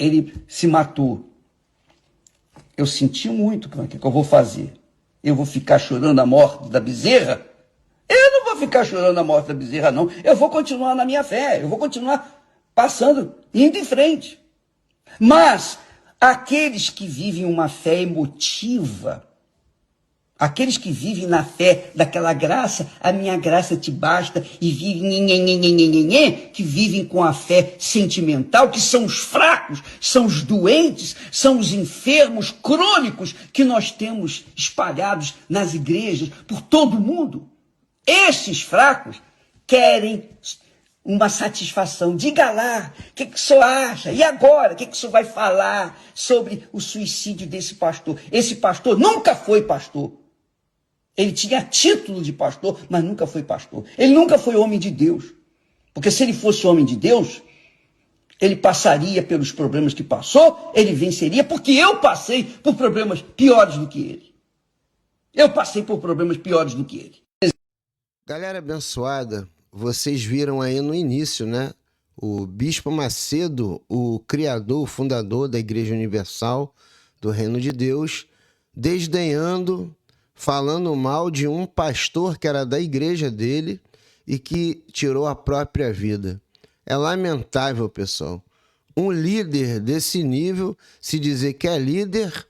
ele se matou. Eu senti muito, o que eu vou fazer? Eu vou ficar chorando a morte da bezerra? Eu não vou ficar chorando a morte da bezerra, não. Eu vou continuar na minha fé, eu vou continuar passando, indo em frente. Mas aqueles que vivem uma fé emotiva, aqueles que vivem na fé daquela graça, a minha graça te basta, e vivem, que vivem com a fé sentimental, que são os fracos, são os doentes, são os enfermos crônicos que nós temos espalhados nas igrejas por todo o mundo. Esses fracos querem uma satisfação. Diga lá, o que o senhor acha? E agora, o que o senhor vai falar sobre o suicídio desse pastor? Esse pastor nunca foi pastor. Ele tinha título de pastor, mas nunca foi pastor. Ele nunca foi homem de Deus. Porque se ele fosse homem de Deus, ele passaria pelos problemas que passou, ele venceria, porque eu passei por problemas piores do que ele. Eu passei por problemas piores do que ele. Galera abençoada, vocês viram aí no início, né? O Bispo Macedo, o criador, o fundador da Igreja Universal do Reino de Deus, desdenhando, falando mal de um pastor que era da igreja dele e que tirou a própria vida. É lamentável, pessoal. Um líder desse nível se dizer que é líder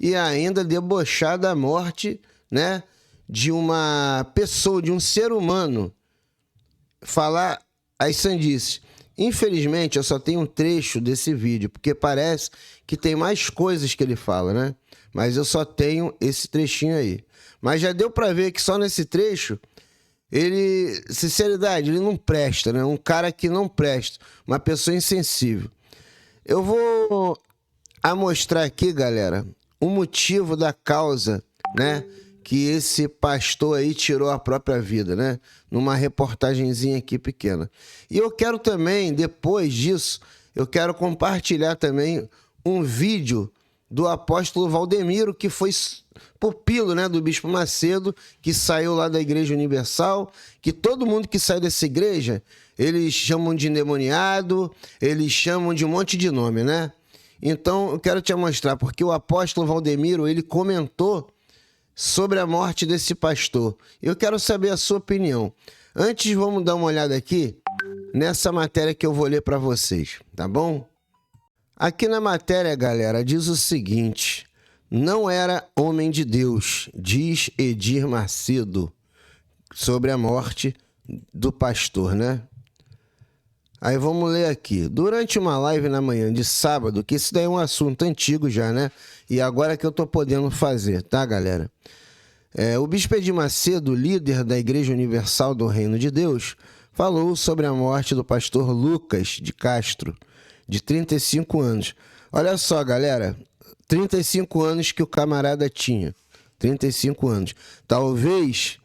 e ainda debochar da morte, né, de uma pessoa, de um ser humano. Falar as sandices. Infelizmente, eu só tenho um trecho desse vídeo, porque parece que tem mais coisas que ele fala, né? Mas eu só tenho esse trechinho aí. Mas já deu pra ver que só nesse trecho, ele, sinceridade, ele não presta, né? Um cara que não presta, uma pessoa insensível. Eu vou mostrar aqui, galera, o motivo da causa, né? Que esse pastor aí tirou a própria vida, né? Numa reportagenzinha aqui pequena. E eu quero também, depois disso, eu quero compartilhar também um vídeo do apóstolo Valdemiro, que foi pupilo, né, do Bispo Macedo, que saiu lá da Igreja Universal, que todo mundo que sai dessa igreja, eles chamam de endemoniado, eles chamam de um monte de nome, né? Então, eu quero te mostrar, porque o apóstolo Valdemiro, ele comentou sobre a morte desse pastor. Eu quero saber a sua opinião. Antes, vamos dar uma olhada aqui nessa matéria que eu vou ler para vocês, tá bom? Aqui na matéria, galera, diz o seguinte: não era homem de Deus, diz Edir Macedo, sobre a morte do pastor, né? Aí vamos ler aqui. Durante uma live na manhã de sábado, que isso daí é um assunto antigo já, né? E agora que eu tô podendo fazer, tá, galera? O Bispo Edir Macedo, líder da Igreja Universal do Reino de Deus, falou sobre a morte do pastor Lucas de Castro, de 35 anos. Olha só, galera, 35 anos que o camarada tinha. 35 anos. Talvez,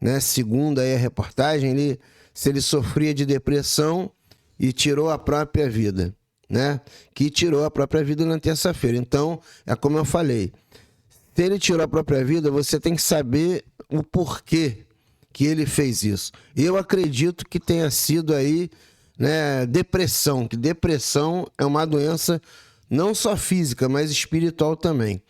né, segundo aí a reportagem, se ele sofria de depressão e tirou a própria vida, né? Que tirou a própria vida na terça-feira. Então, é como eu falei, se ele tirou a própria vida, você tem que saber o porquê que ele fez isso. Eu acredito que tenha sido aí, né, depressão, que depressão é uma doença não só física, mas espiritual também.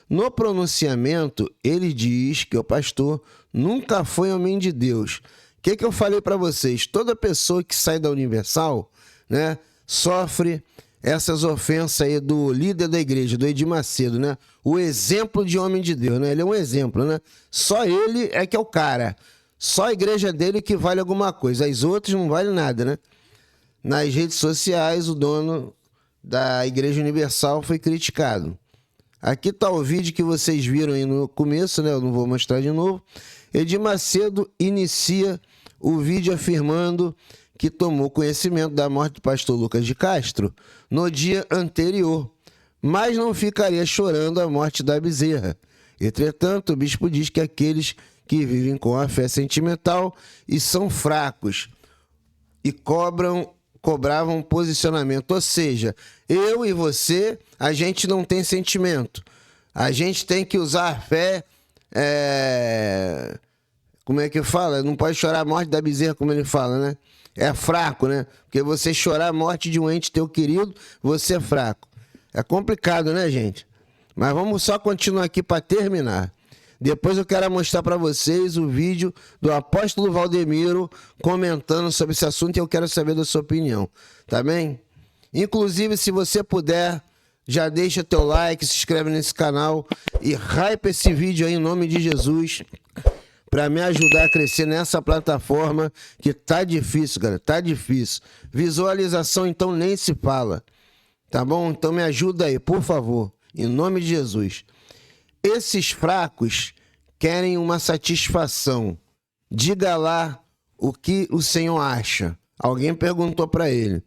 No pronunciamento, ele diz que o pastor nunca foi homem de Deus. O que eu falei para vocês? Toda pessoa que sai da Universal, né, sofre essas ofensas aí do líder da igreja, do Edir Macedo, né? O exemplo de homem de Deus, né? Ele é um exemplo, né? Só ele é que é o cara. Só a igreja dele que vale alguma coisa. As outras não valem nada, né? Nas redes sociais, o dono da Igreja Universal foi criticado. Aqui está o vídeo que vocês viram aí no começo, né? Eu não vou mostrar de novo. Edir Macedo inicia o vídeo afirmando que tomou conhecimento da morte do pastor Lucas de Castro no dia anterior, mas não ficaria chorando a morte da bezerra. Entretanto, o bispo diz que aqueles que vivem com a fé sentimental e são fracos e cobravam posicionamento. Ou seja, eu e você, a gente não tem sentimento. A gente tem que usar a fé. Como é que fala? Não pode chorar a morte da bezerra, como ele fala, né? É fraco, né? Porque você chorar a morte de um ente teu querido, você é fraco. É complicado, né, gente? Mas vamos só continuar aqui para terminar. Depois eu quero mostrar para vocês o vídeo do apóstolo Valdemiro comentando sobre esse assunto e eu quero saber da sua opinião, tá bem? Inclusive, se você puder, já deixa teu like, se inscreve nesse canal e hype esse vídeo aí em nome de Jesus para me ajudar a crescer nessa plataforma que tá difícil, galera, tá difícil. Visualização, então, nem se fala, tá bom? Então me ajuda aí, por favor, em nome de Jesus. Esses fracos querem uma satisfação. Diga lá o que o Senhor acha. Alguém perguntou para ele.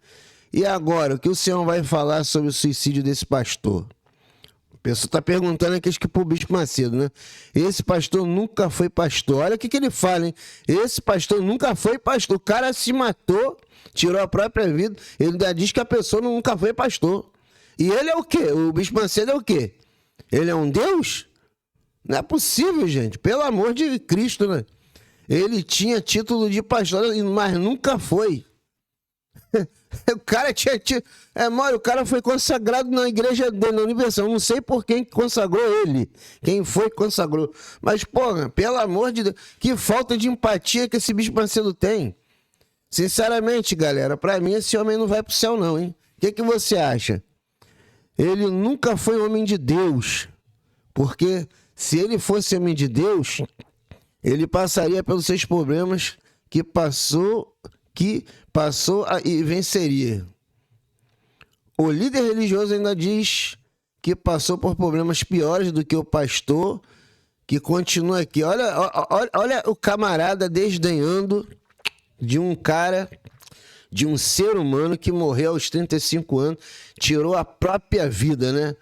E agora, o que o Senhor vai falar sobre o suicídio desse pastor? A pessoa está perguntando aqui, acho que pro Bispo Macedo, né? Esse pastor nunca foi pastor. Olha o que ele fala, hein? Esse pastor nunca foi pastor. O cara se matou, tirou a própria vida. Ele ainda diz que a pessoa nunca foi pastor. E ele é o quê? O Bispo Macedo é o quê? Ele é um Deus? Não é possível, gente. Pelo amor de Cristo, né? Ele tinha título de pastor, mas nunca foi. O cara tinha... o cara foi consagrado na igreja dele, na Universal. Não sei por quem consagrou ele. Quem foi que consagrou. Mas, porra, pelo amor de Deus, que falta de empatia que esse Bispo Macedo tem. Sinceramente, galera, pra mim esse homem não vai pro céu não, hein? O que você acha? Ele nunca foi homem de Deus. Porque se ele fosse homem de Deus, ele passaria pelos seus problemas que passou e venceria. O líder religioso ainda diz que passou por problemas piores do que o pastor, que continua aqui. Olha o camarada desdenhando de um cara, de um ser humano que morreu aos 35 anos, tirou a própria vida, né?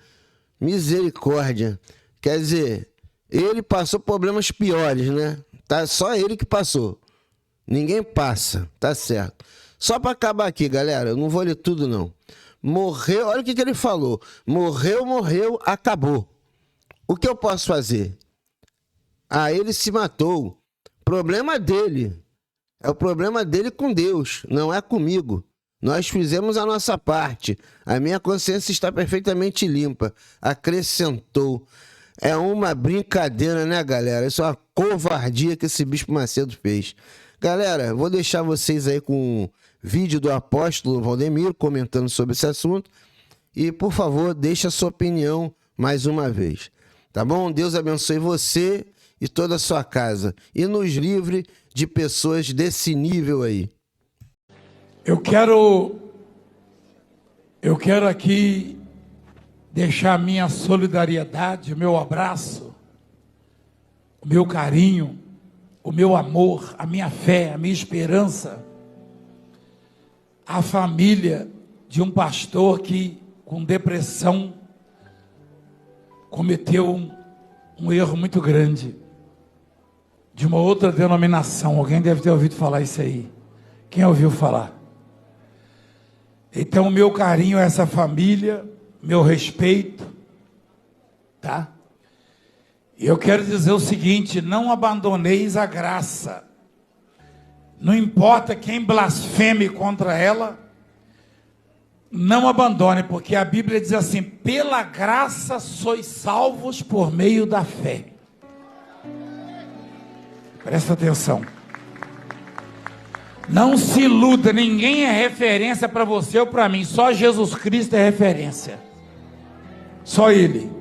Misericórdia. Quer dizer, ele passou problemas piores, né? Tá só ele que passou. Ninguém passa, tá certo. Só para acabar aqui, galera, eu não vou ler tudo não. Morreu, olha o que ele falou. Morreu, acabou. O que eu posso fazer? Ah, ele se matou. Problema dele. É o problema dele com Deus, não é comigo. Nós fizemos a nossa parte. A minha consciência está perfeitamente limpa. Acrescentou. É uma brincadeira, né, galera? Isso é uma covardia que esse Bispo Macedo fez. Galera, vou deixar vocês aí com o vídeo do apóstolo Valdemiro comentando sobre esse assunto. E, por favor, deixe a sua opinião mais uma vez. Tá bom? Deus abençoe você e toda a sua casa. E nos livre de pessoas desse nível aí. Eu quero aqui deixar a minha solidariedade, o meu abraço, o meu carinho, o meu amor, a minha fé, a minha esperança, à família de um pastor que, com depressão, cometeu um erro muito grande, de uma outra denominação. Alguém deve ter ouvido falar isso aí. Quem ouviu falar? Então, o meu carinho a essa família, meu respeito, tá? E eu quero dizer o seguinte: não abandoneis a graça. Não importa quem blasfeme contra ela, não abandone, porque a Bíblia diz assim: pela graça sois salvos por meio da fé. Presta atenção. Não se iluda, ninguém é referência para você ou para mim, só Jesus Cristo é referência. Só Ele.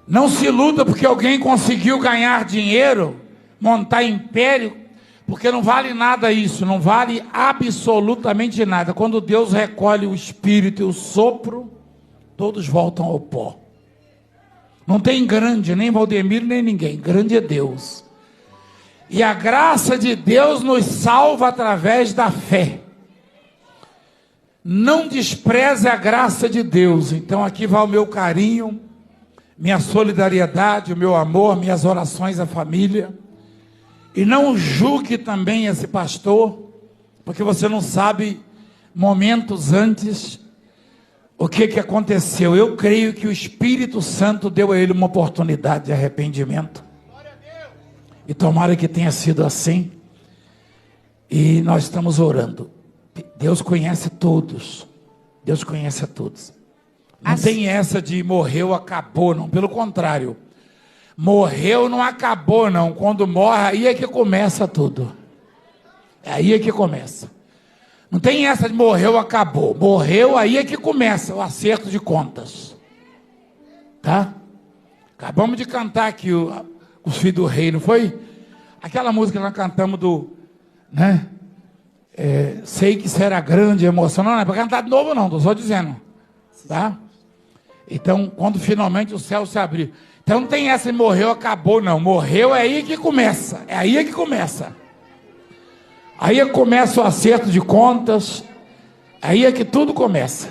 Não se iluda porque alguém conseguiu ganhar dinheiro, montar império, porque não vale nada isso, não vale absolutamente nada. Quando Deus recolhe o espírito e o sopro, todos voltam ao pó. Não tem grande, nem Valdemiro, nem ninguém. Grande é Deus. E a graça de Deus nos salva através da fé. Não despreze a graça de Deus. Então aqui vai o meu carinho, minha solidariedade, o meu amor, minhas orações à família. E não julgue também esse pastor, porque você não sabe momentos antes o que aconteceu. Eu creio que o Espírito Santo deu a ele uma oportunidade de arrependimento. E tomara que tenha sido assim. E nós estamos orando. Deus conhece todos. Deus conhece a todos. Não tem essa de morreu, acabou, não. Pelo contrário. Morreu, não acabou, não. Quando morre, aí é que começa tudo. Aí é que começa. Não tem essa de morreu, acabou. Morreu, aí é que começa o acerto de contas. Tá? Acabamos de cantar aqui os Filhos do Rei, não foi? Aquela música que nós cantamos do... né? Sei que será grande emoção. Não é para cantar de novo, não. Estou só dizendo. Tá? Então, quando finalmente o céu se abrir. Então não tem essa de morreu, acabou, não. Morreu é aí que começa. É aí que começa. Aí é que começa o acerto de contas. Aí é que tudo começa.